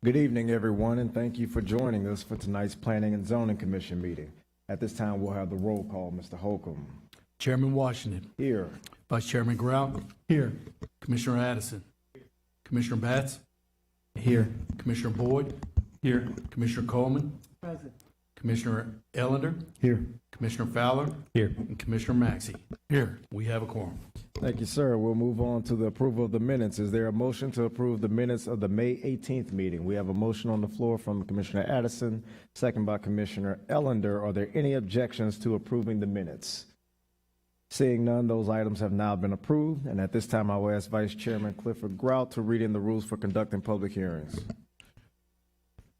Good evening, everyone, and thank you for joining us for tonight's Planning and Zoning Commission meeting. At this time, we'll have the roll call. Mr. Holcomb. Chairman Washington. Here. Vice Chairman Grout. Here. Commissioner Addison. Commissioner Batts. Here. Commissioner Boyd. Here. Commissioner Coleman. Present. Commissioner Ellender. Here. Commissioner Fowler. Here. And Commissioner Maxey. Here. We have a quorum. Thank you, sir. We'll move on to the approval of the minutes. Is there a motion to approve the minutes of the May 18th meeting? We have a motion on the floor from Commissioner Addison, second by Commissioner Ellender. Are there any objections to approving the minutes? Seeing none, those items have now been approved. And at this time, I will ask Vice Chairman Clifford Grout to read in the rules for conducting public hearings.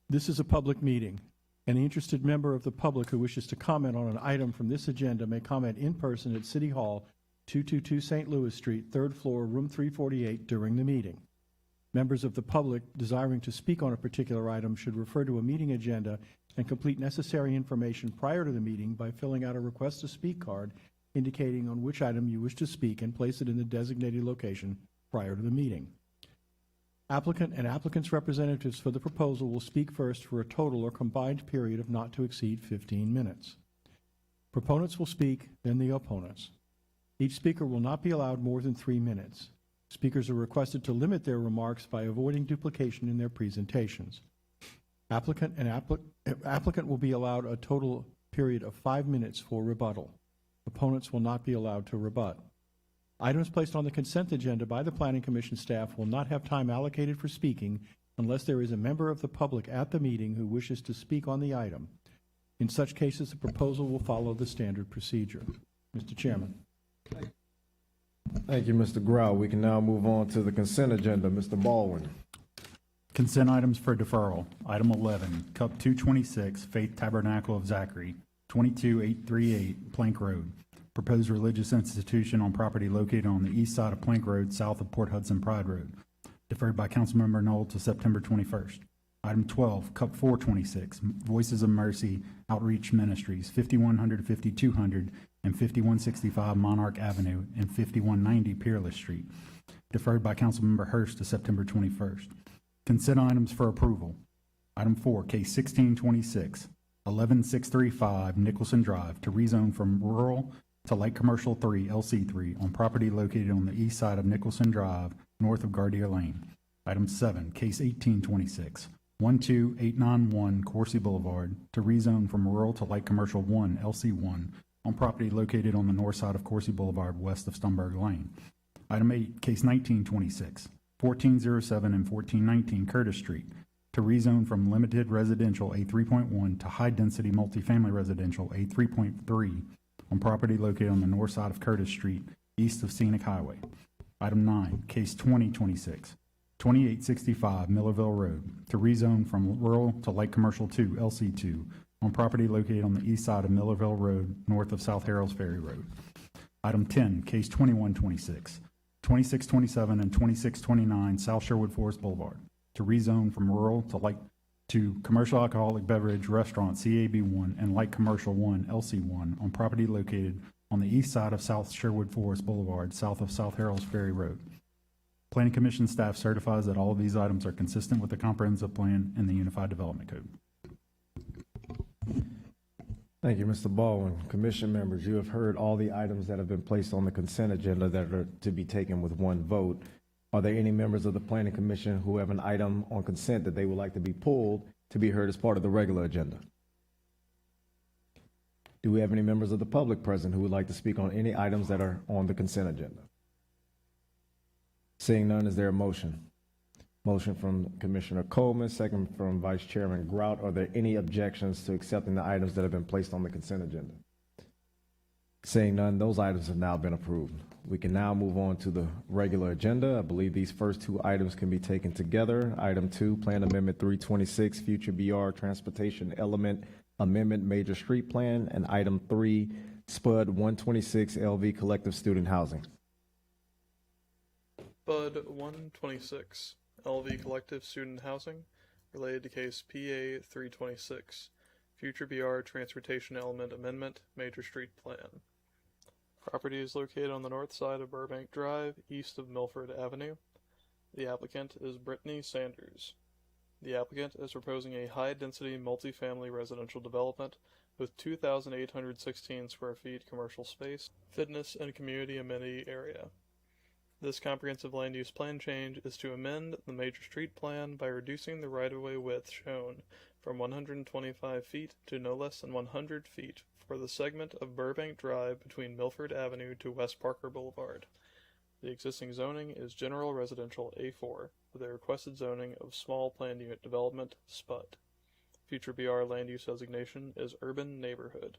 This is a public meeting. Any interested member of the public who wishes to comment on an item from this agenda may comment in person at City Hall, 222 St. Louis Street, 3rd floor, room 348, during the meeting. Members of the public desiring to speak on a particular item should refer to a meeting agenda and complete necessary information prior to the meeting by filling out a request to speak card indicating on which item you wish to speak and place it in the designated location prior to the meeting. Applicant and applicant's representatives for the proposal will speak first for a total or combined period of not to exceed 15 minutes. Proponents will speak, then the opponents. Each speaker will not be allowed more than 3 minutes. Speakers are requested to limit their remarks by avoiding duplication in their presentations. Applicant will be allowed a total period of 5 minutes for rebuttal. Opponents will not be allowed to rebut. Items placed on the consent agenda by the Planning Commission staff will not have time allocated for speaking unless there is a member of the public at the meeting who wishes to speak on the item. In such cases, the proposal will follow the standard procedure. Mr. Chairman. Thank you, Mr. Grout. We can now move on to the consent agenda. Mr. Baldwin. Consent items for deferral. Item 11, Cup 226, Faith Tabernacle of Zachary, 22838 Plank Road. Proposed religious institution on property located on the east side of Plank Road, south of Port Hudson Pride Road. Deferred by Councilmember Knoll to September 21st. Item 12, Cup 426, Voices of Mercy Outreach Ministries, 5100, 5200, and 5165 Monarch Avenue and 5190 Peerless Street. Deferred by Councilmember Hurst to September 21st. Consent items for approval. Item 4, Case 1626, 11635 Nicholson Drive to rezone from rural to light commercial 3, LC3, on property located on the east side of Nicholson Drive, north of Gardier Lane. Item 7, Case 1826, 12891 Coursey Boulevard to rezone from rural to light commercial 1, LC1, on property located on the north side of Coursey Boulevard, west of Stumberg Lane. Item 8, Case 1926, 1407 and 1419 Curtis Street to rezone from limited residential A3.1 to high-density multifamily residential A3.3 on property located on the north side of Curtis Street, east of Scenic Highway. Item 9, Case 2026, 2865 Millerville Road to rezone from rural to light commercial 2, LC2, on property located on the east side of Millerville Road, north of South Harrells Ferry Road. Item 10, Case 2126, 2627 and 2629 South Sherwood Forest Boulevard to rezone from rural to commercial alcoholic beverage restaurant CAB1 and light commercial 1 LC1 on property located on the east side of South Sherwood Forest Boulevard, south of South Harrells Ferry Road. Planning Commission staff certifies that all of these items are consistent with the comprehensive plan and the Unified Development Code. Thank you, Mr. Baldwin. Commission members, you have heard all the items that have been placed on the consent agenda that are to be taken with one vote. Are there any members of the Planning Commission who have an item on consent that they would like to be pulled to be heard as part of the regular agenda? Do we have any members of the public present who would like to speak on any items that are on the consent agenda? Seeing none, is there a motion? Motion from Commissioner Coleman, second from Vice Chairman Grout. Are there any objections to accepting the items that have been placed on the consent agenda? Seeing none, those items have now been approved. We can now move on to the regular agenda. I believe these first two items can be taken together. Item 2, Plan Amendment 326, Future BR Transportation Element Amendment Major Street Plan, and Item 3, SPUD 126 LV Collective Student Housing. SPUD 126 LV Collective Student Housing related to case PA 326, Future BR Transportation Element Amendment Major Street Plan. Property is located on the north side of Burbank Drive, east of Milford Avenue. The applicant is Brittany Sanders. The applicant is proposing a high-density multifamily residential development with 2,816 square feet commercial space, fitness, and community amenity area. This comprehensive land use plan change is to amend the major street plan by reducing the right-of-way width shown from 125 feet to no less than 100 feet for the segment of Burbank Drive between Milford Avenue to West Parker Boulevard. The existing zoning is general residential A4 with a requested zoning of small planned unit development SPUD. Future BR land use designation is urban neighborhood.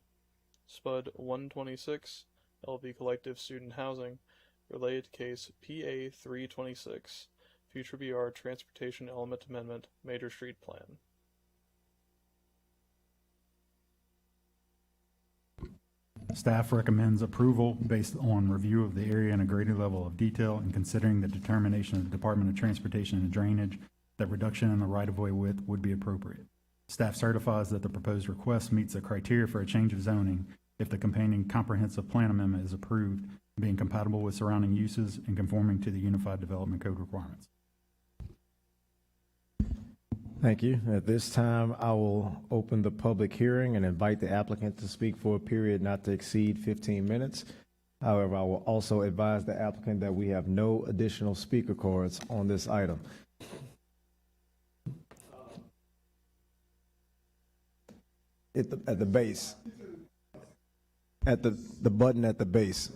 SPUD 126 LV Collective Student Housing related to case PA 326 Future BR Transportation Element Amendment Major Street Plan. Staff recommends approval based on review of the area in a greater level of detail and considering the determination of the Department of Transportation and Drainage that reduction in the right-of-way width would be appropriate. Staff certifies that the proposed request meets the criteria for a change of zoning if the companion comprehensive plan amendment is approved, being compatible with surrounding uses and conforming to the Unified Development Code requirements. Thank you. At this time, I will open the public hearing and invite the applicant to speak for a period not to exceed 15 minutes. However, I will also advise the applicant that we have no additional speaker cards on this item. At the base. At the button at the base.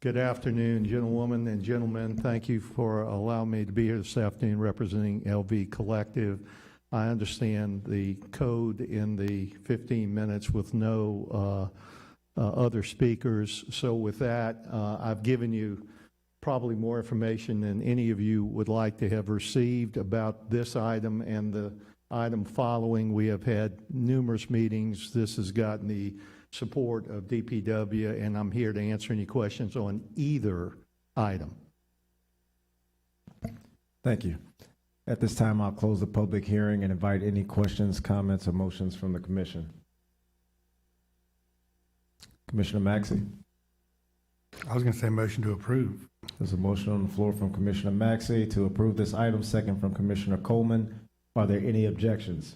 Good afternoon, gentlewomen and gentlemen. Thank you for allowing me to be here this afternoon representing LV Collective. I understand the code in the 15 minutes with no other speakers. So with that, I've given you probably more information than any of you would like to have received about this item and the item following. We have had numerous meetings. This has gotten the support of DPW, and I'm here to answer any questions on either item. Thank you. At this time, I'll close the public hearing and invite any questions, comments, or motions from the commission. Commissioner Maxey. I was going to say motion to approve. There's a motion on the floor from Commissioner Maxey to approve this item, second from Commissioner Coleman. Are there any objections?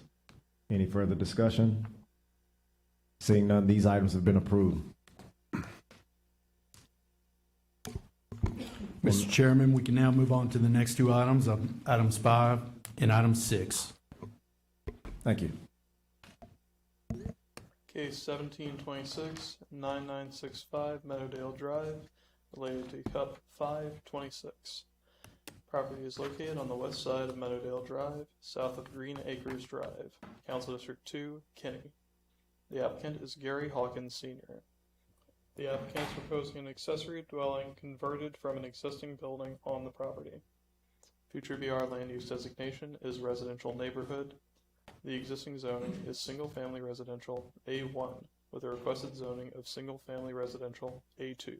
Any further discussion? Seeing none, these items have been approved. Mr. Chairman, we can now move on to the next two items, items 5 and item 6. Thank you. Case 1726 9965 Meadowdale Drive related to Cup 526. Property is located on the west side of Meadowdale Drive, south of Green Acres Drive, Council District 2, Kinney. The applicant is Gary Hawkins, Sr. The applicant is proposing an accessory dwelling converted from an existing building on the property. Future BR land use designation is residential neighborhood. The existing zoning is single-family residential A1 with a requested zoning of single-family residential A2.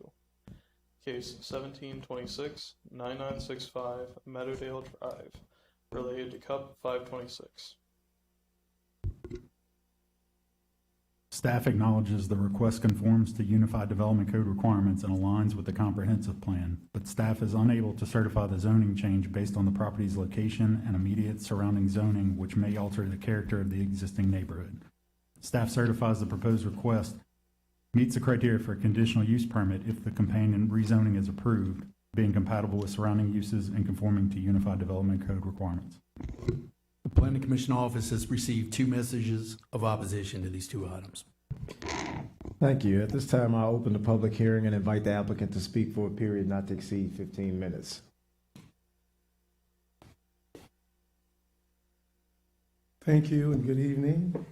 Case 1726 9965 Meadowdale Drive related to Cup 526. Staff acknowledges the request conforms to Unified Development Code requirements and aligns with the comprehensive plan, but staff is unable to certify the zoning change based on the property's location and immediate surrounding zoning, which may alter the character of the existing neighborhood. Staff certifies the proposed request meets the criteria for a conditional use permit if the companion rezoning is approved, being compatible with surrounding uses and conforming to Unified Development Code requirements. The Planning Commission office has received 2 messages of opposition to these 2 items. Thank you. At this time, I'll open the public hearing and invite the applicant to speak for a period not to exceed 15 minutes. Thank you and good evening.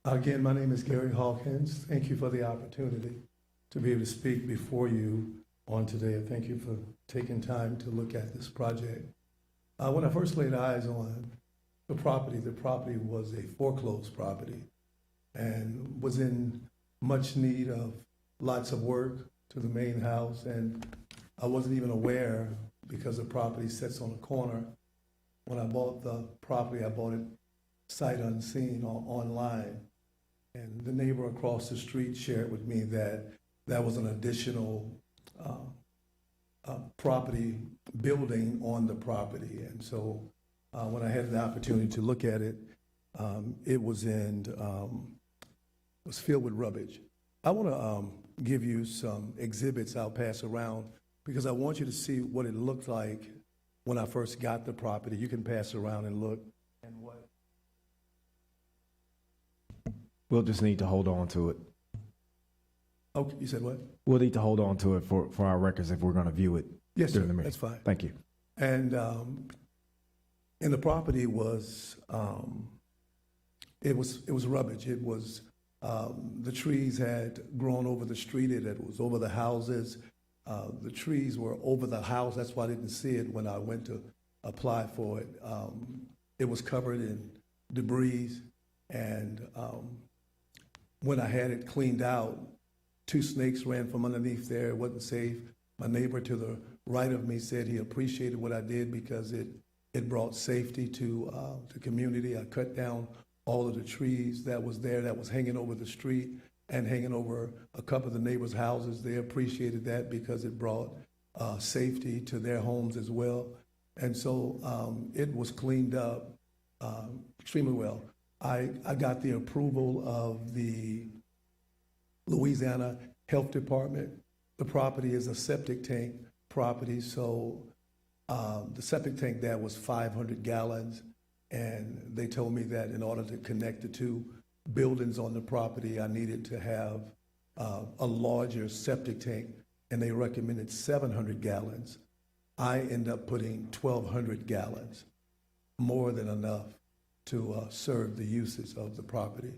Again, my name is Gary Hawkins. Thank you for the opportunity to be able to speak before you on today. Thank you for taking time to look at this project. When I first laid eyes on the property was a foreclosed property and was in much need of lots of work to the main house, and I wasn't even aware because the property sits on a corner. When I bought the property, I bought it sight unseen online, and the neighbor across the street shared with me that that was an additional property building on the property. And so when I had the opportunity to look at it, it was filled with rubbish. I want to give you some exhibits I'll pass around because I want you to see what it looked like when I first got the property. You can pass around and look. And what? We'll just need to hold on to it. Oh, you said what? We'll need to hold on to it for our records if we're going to view it Yes, sir. during the meeting. That's fine. Thank you. And the property was it was rubbish. It was the trees had grown over the street. It was over the houses. The trees were over the house. That's why I didn't see it when I went to apply for it. It was covered in debris, and when I had it cleaned out, 2 snakes ran from underneath there. It wasn't safe. My neighbor to the right of me said he appreciated what I did because it brought safety to the community. I cut down all of the trees that was there that was hanging over the street and hanging over a couple of the neighbors' houses. They appreciated that because it brought safety to their homes as well. And so it was cleaned up extremely well. I got the approval of the Louisiana Health Department. The property is a septic tank property, so the septic tank there was 500 gallons, and they told me that in order to connect the 2 buildings on the property, I needed to have a larger septic tank, and they recommended 700 gallons. I end up putting 1,200 gallons, more than enough to serve the uses of the property.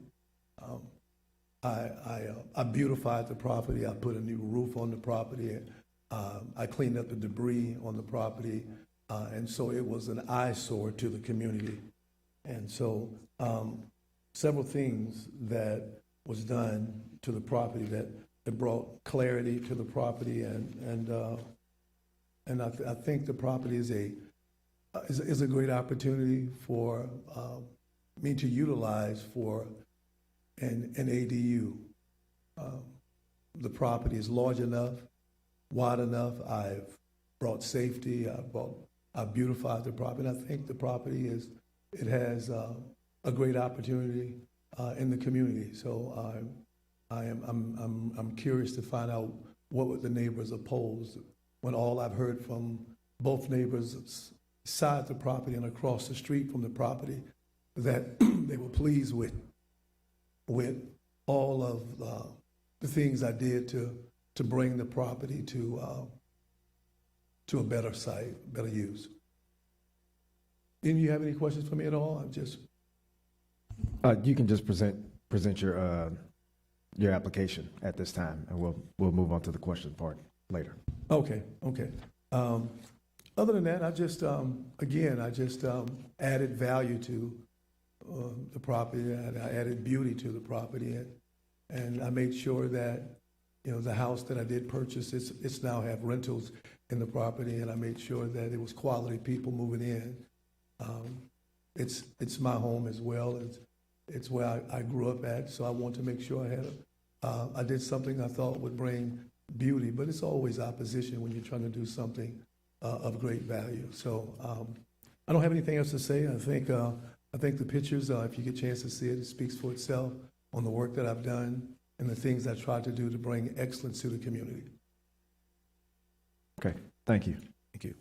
I beautified the property. I put a new roof on the property. I cleaned up the debris on the property, and so it was an eyesore to the community. And so several things that was done to the property that brought clarity to the property, and I think the property is a great opportunity for me to utilize for an ADU. The property is large enough, wide enough. I've brought safety. I've beautified the property. And I think the property has a great opportunity in the community. So I'm curious to find out what would the neighbors oppose when all I've heard from both neighbors side the property and across the street from the property that they were pleased with all of the things I did to bring the property to a better site, better use. Any of you have any questions for me at all? I'm just You can just present your application at this time, and we'll move on to the question part later. okay. Other than that, I just added value to the property, and I added beauty to the property, and I made sure that the house that I did purchase, it's now have rentals in the property, and I made sure that it was quality people moving in. It's my home as well. It's where I grew up at, so I want to make sure I did something I thought would bring beauty, but it's always opposition when you're trying to do something of great value. So I don't have anything else to say. I think the pictures, if you get a chance to see it, it speaks for itself on the work that I've done and the things I tried to do to bring excellence to the community. Okay, thank you. Thank you.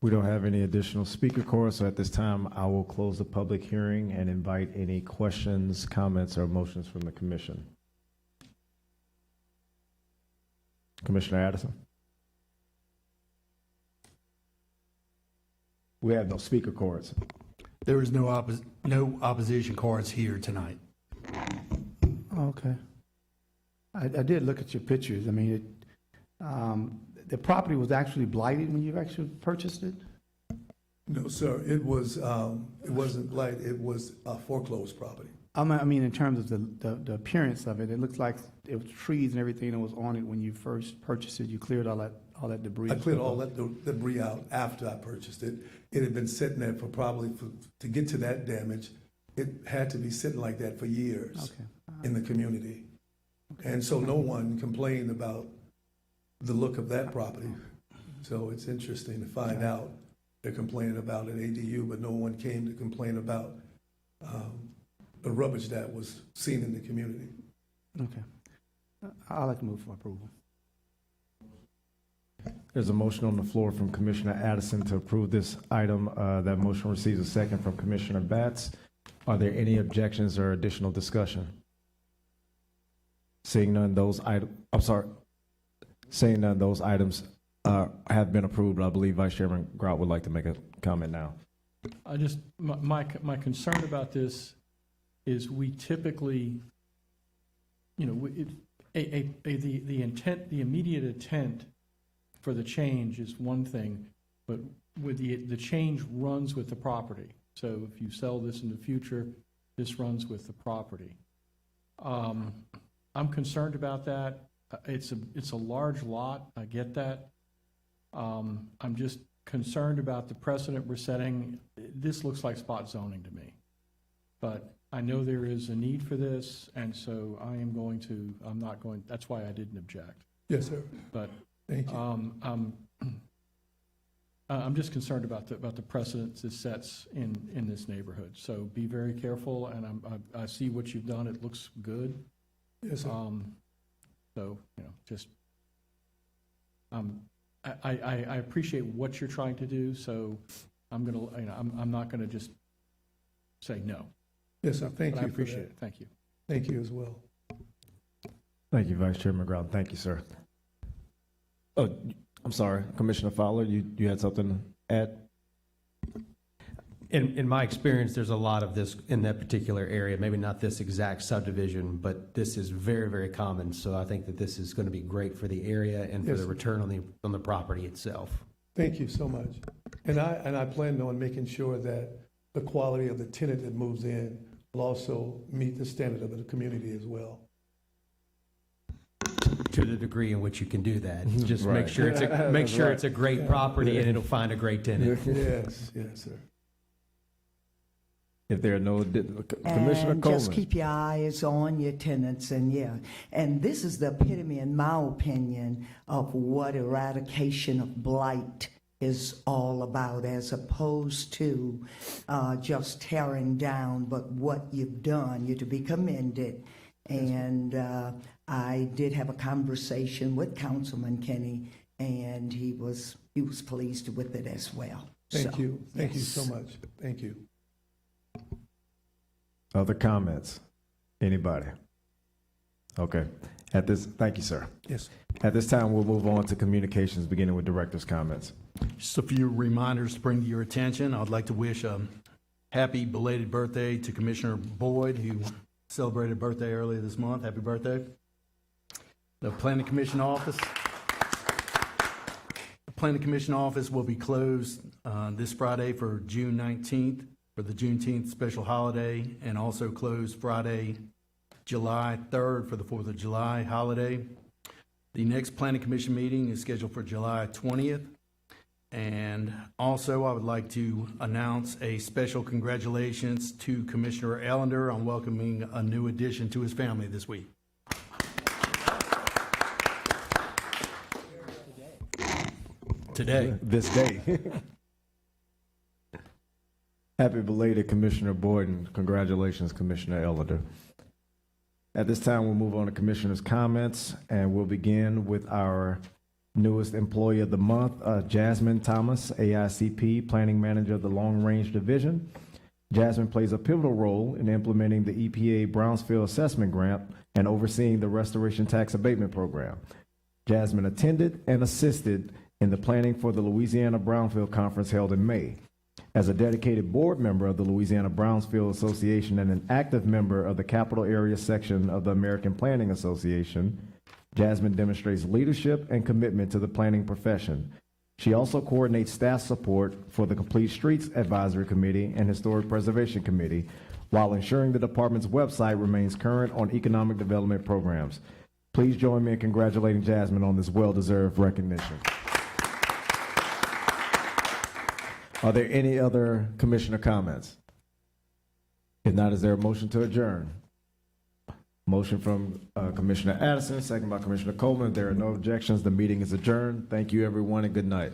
We don't have any additional speaker corps, so at this time, I will close the public hearing and invite any questions, comments, or motions from the commission. Commissioner Addison? We have no speaker cords. There is no opposition cards here tonight. Okay. I did look at your pictures. I mean, the property was actually blighted when you actually purchased it? No, sir. It wasn't light. It was a foreclosed property. I mean, in terms of the appearance of it, it looks like it was trees and everything that was on it when you first purchased it. You cleared all that debris. I cleared all that debris out after I purchased it. It had been sitting there to get to that damage. It had to be sitting like that for years Okay. in the community. And so no one complained about the look of that property. So it's interesting to find out they're complaining about an ADU, but no one came to complain about the rubbish that was seen in the community. Okay. I'd like to move for approval. There's a motion on the floor from Commissioner Addison to approve this item. That motion receives a second from Commissioner Batts. Are there any objections or additional discussion? Seeing none, those items have been approved. I believe Vice Chairman Grout would like to make a comment now. My concern about this is we typically, the intent, the immediate intent for the change is one thing, but with the change runs with the property. So if you sell this in the future, this runs with the property. I'm concerned about that. It's a large lot. I get that. I'm just concerned about the precedent we're setting. This looks like spot zoning to me. But I know there is a need for this, and so that's why I didn't object. Yes, sir. But Thank you. I'm just concerned about the precedents it sets in this neighborhood. So be very careful, and I see what you've done. It looks good. Yes, sir. I appreciate what you're trying to do, so I'm not gonna just say no. Yes, sir. Thank But you I for appreciate that. it. Thank you. Thank you as well. Thank you, Vice Chairman Grout. Thank you, sir. Oh, I'm sorry, Commissioner Fowler, you had something to add? In my experience, there's a lot of this in that particular area, maybe not this exact subdivision, but this is very, very common. So I think that this is going to be great for the area and for Yes. the return on the property itself. Thank you so much. And I plan on making sure that the quality of the tenant that moves in will also meet the standard of the community as well. To the degree in which you can do that, just Right. make sure it's a great property and it'll find a great tenant. Yes, yes, sir. If there are no, Commissioner And Coleman. just keep your eyes on your tenants, and and this is the epitome, in my opinion, of what eradication of blight is all about, as opposed to just tearing down, but what you've done. You're to be commended. And I did have a conversation with Councilman Kenny, and he was pleased with it as well. Thank So, you. Thank you yes. so much. Thank you. Other comments? Anybody? Okay. Thank you, sir. Yes. At this time, we'll move on to communications, beginning with director's comments. Just a few reminders to bring to your attention. I'd like to wish a happy belated birthday to Commissioner Boyd, who celebrated birthday earlier this month. Happy birthday. The Planning Commission office will be closed this Friday for June 19th for the Juneteenth special holiday, and also closed Friday, July 3rd for the 4th of July holiday. The next Planning Commission meeting is scheduled for July 20th. And also, I would like to announce a special congratulations to Commissioner Ellender on welcoming a new addition to his family this week. Today. This day. Happy belated Commissioner Boyd, and congratulations, Commissioner Ellender. At this time, we'll move on to Commissioner's comments, and we'll begin with our newest employee of the month, Jasmine Thomas, AICP, Planning Manager of the Long Range Division. Jasmine plays a pivotal role in implementing the EPA Brownsville Assessment Grant and overseeing the Restoration Tax Abatement Program. Jasmine attended and assisted in the planning for the Louisiana Brownsville Conference held in May. As a dedicated board member of the Louisiana Brownsville Association and an active member of the Capital Area section of the American Planning Association, Jasmine demonstrates leadership and commitment to the planning profession. She also coordinates staff support for the Complete Streets Advisory Committee and Historic Preservation Committee, while ensuring the department's website remains current on economic development programs. Please join me in congratulating Jasmine on this well-deserved recognition. Are there any other commissioner comments? If not, is there a motion to adjourn? Motion from Commissioner Addison, second by Commissioner Coleman. If there are no objections, the meeting is adjourned. Thank you, everyone, and good night.